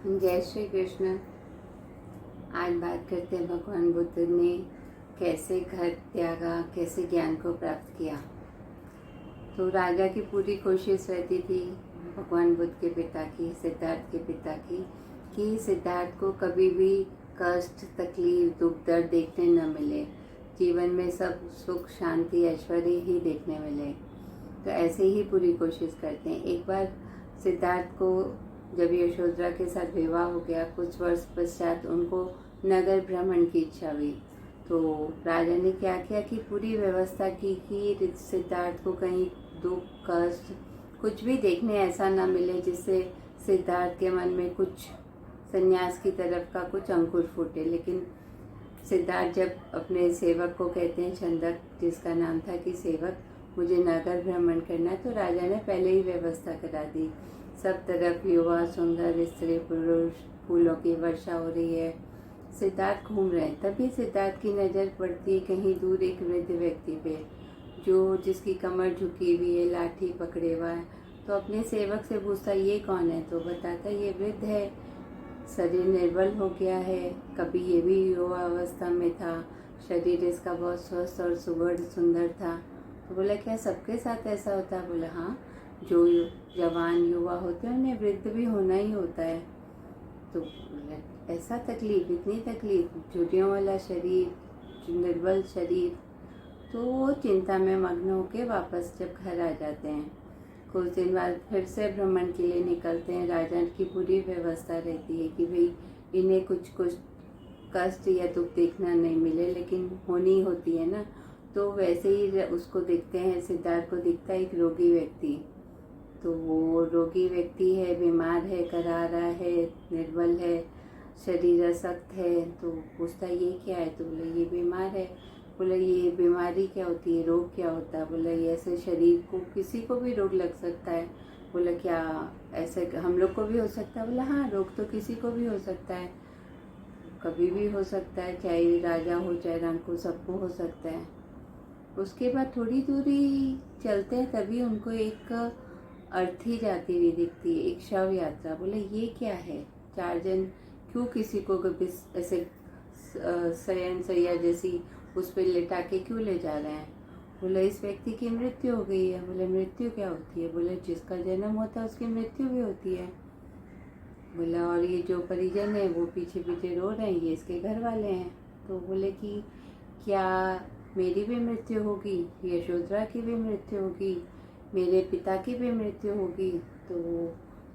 जय श्री कृष्ण। आज बात करते हैं भगवान बुद्ध ने कैसे घर त्यागा, कैसे ज्ञान को प्राप्त किया। तो राजा की पूरी कोशिश रहती थी, भगवान बुद्ध के पिता की, सिद्धार्थ के पिता की, कि सिद्धार्थ को कभी भी कष्ट, तकलीफ, दुख, दर्द देखने न मिले, जीवन में सब सुख, शांति, ऐश्वर्य ही देखने मिले। तो ऐसे ही पूरी कोशिश करते हैं। एक बार सिद्धार्थ को जब यशोधरा के साथ विवाह हो गया, कुछ वर्ष पश्चात उनको नगर भ्रमण की इच्छा हुई। तो राजा ने क्या किया कि पूरी व्यवस्था की कि सिद्धार्थ को कहीं दुख, कष्ट कुछ भी देखने ऐसा न मिले जिससे सिद्धार्थ के मन में कुछ संन्यास की तरफ का कुछ अंकुर फूटे। लेकिन सिद्धार्थ जब अपने सेवक को कहते हैं, छंदक जिसका नाम था, कि सेवक मुझे नगर भ्रमण करना है, तो राजा ने पहले ही व्यवस्था करा दी। सब तरफ युवा, सुंदर, स्त्री, पुरुष, फूलों की वर्षा हो रही है, सिद्धार्थ घूम रहे हैं। तभी सिद्धार्थ की नज़र पड़ती है कहीं दूर एक वृद्ध व्यक्ति पे, जो जिसकी कमर झुकी हुई है, लाठी पकड़े हुआ है। तो अपने सेवक से पूछता, ये कौन है? तो बताता, ये वृद्ध है, शरीर निर्बल हो गया है, कभी ये भी युवा अवस्था में था, शरीर इसका बहुत स्वस्थ और सुगढ़ सुंदर था। तो बोला, क्या सबके साथ ऐसा होता है? बोला, हाँ, जो जवान युवा होते हैं उन्हें वृद्ध भी होना ही होता है। तो बोला, ऐसा तकलीफ, इतनी तकलीफ, झुर्रियों वाला शरीर, निर्बल शरीर। तो वो चिंता में मग्न होकर वापस जब घर आ जाते हैं, कुछ दिन बाद फिर से भ्रमण के लिए निकलते हैं। राजा की पूरी व्यवस्था रहती है कि भाई इन्हें कुछ कुछ कष्ट या दुख देखना नहीं मिले, लेकिन होनी होती है ना। तो वैसे ही उसको दिखते हैं, सिद्धार्थ को दिखता है एक रोगी व्यक्ति। तो वो रोगी व्यक्ति है, बीमार है, करारा है, निर्बल है, शरीर असक्त है। तो पूछता, ये क्या है? तो बोले, ये बीमार है। बोले, ये बीमारी क्या होती है, रोग क्या होता है? बोला, ये ऐसे शरीर को किसी को भी रोग लग सकता है। बोला, क्या ऐसे हम लोग को भी हो सकता है? बोला, हाँ, रोग तो किसी को भी हो सकता है, कभी भी हो सकता है, चाहे राजा हो चाहे रामको, सबको हो सकता है। उसके बाद थोड़ी दूरी चलते हैं, तभी उनको एक अर्थी जाती हुई दिखती है, एक शव यात्रा। बोले, ये क्या है? चार जन क्यों किसी को ऐसे शयन शैया जैसी उस पर लेटा के क्यों ले जा रहे हैं? बोले, इस व्यक्ति की मृत्यु हो गई है। बोले, मृत्यु क्या होती है? बोले, जिसका जन्म होता है उसकी मृत्यु भी होती है। बोला, और ये जो परिजन है वो पीछे पीछे रो रहे हैं, ये इसके घर वाले हैं। तो बोले कि क्या मेरी भी मृत्यु होगी, यशोधरा की भी मृत्यु होगी, मेरे पिता की भी मृत्यु होगी? तो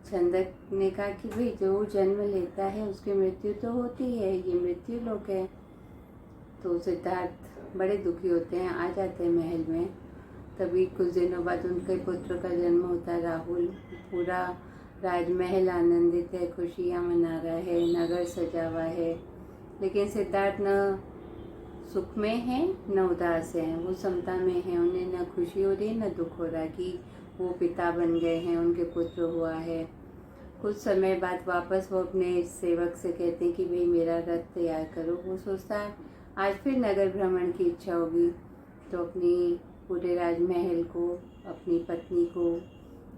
छंदक ने कहा कि भाई जो जन्म लेता है उसकी मृत्यु तो होती है, ये मृत्यु लोक है। तो सिद्धार्थ बड़े दुखी होते हैं, आ जाते हैं महल में। तभी कुछ दिनों बाद उनके पुत्र का जन्म होता है, राहुल। पूरा राजमहल आनंदित है, खुशियाँ मना रहा है, नगर सजा हुआ है। लेकिन सिद्धार्थ न सुख में है न उदास है, वो समता में है। उन्हें न खुशी हो रही न दुख हो रहा कि वो पिता बन गए हैं, उनके पुत्र हुआ है। कुछ समय बाद वापस वो अपने सेवक से कहते हैं कि भाई मेरा रथ तैयार करो। वो सोचता है आज फिर नगर भ्रमण की इच्छा होगी। तो अपनी पूरे राजमहल को, अपनी पत्नी को,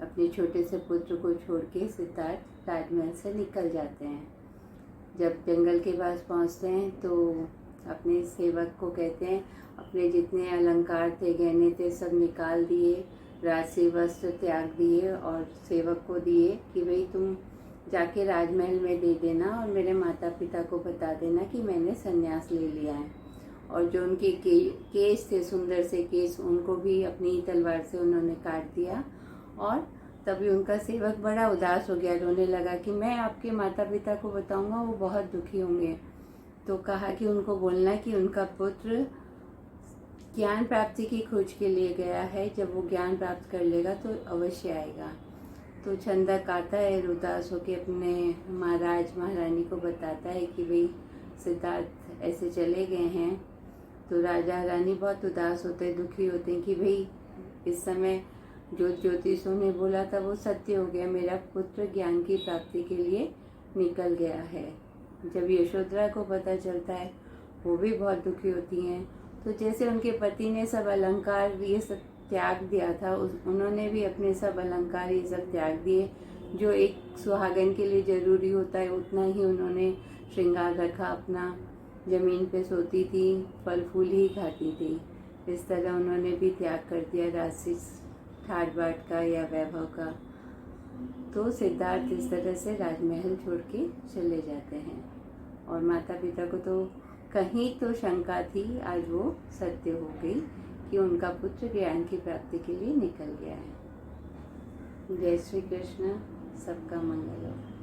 अपने छोटे से पुत्र को छोड़ के सिद्धार्थ राजमहल से निकल जाते हैं। जब जंगल के पास पहुंचते हैं तो अपने सेवक को कहते हैं, अपने जितने अलंकार थे, गहने थे, सब निकाल दिए, राजसी वस्त्र त्याग दिए और सेवक को दिए कि भाई तुम जाके राजमहल में दे देना और मेरे माता पिता को बता देना कि मैंने संन्यास ले लिया है। और जो उनके केश थे, सुंदर से केश, उनको भी अपनी तलवार से उन्होंने काट दिया। और तभी उनका सेवक बड़ा उदास हो गया, रोने लगा कि मैं आपके माता पिता को बताऊंगा, वो बहुत दुखी होंगे। तो कहा कि उनको बोलना कि उनका पुत्र ज्ञान प्राप्ति की खोज के लिए गया है, जब वो ज्ञान प्राप्त कर लेगा तो अवश्य आएगा। तो छंदक आता है उदास होकर, अपने महाराज महारानी को बताता है कि भाई सिद्धार्थ ऐसे चले गए हैं। तो राजा रानी बहुत उदास होते हैं, दुखी होते हैं कि भाई इस समय जो ज्योतिषों ने बोला था वो सत्य हो गया, मेरा पुत्र ज्ञान की प्राप्ति के लिए निकल गया है। जब यशोधरा को पता चलता है, वो भी बहुत दुखी होती हैं। तो जैसे उनके पति ने सब अलंकार ये सब त्याग दिया था, उन्होंने भी अपने सब अलंकार ये सब त्याग दिए, जो एक सुहागन के लिए ज़रूरी होता है उतना ही उन्होंने श्रृंगार रखा अपना। ज़मीन पे सोती थी, फल फूल ही खाती थी। इस तरह उन्होंने भी त्याग कर दिया राजसी ठाट बाट का या वैभव का। तो सिद्धार्थ इस तरह से राजमहल छोड़ के चले जाते हैं और माता पिता को तो कहीं तो शंका थी, आज वो सत्य हो गई कि उनका पुत्र ज्ञान की प्राप्ति के लिए निकल गया है। जय श्री कृष्ण। सबका मंगल हो।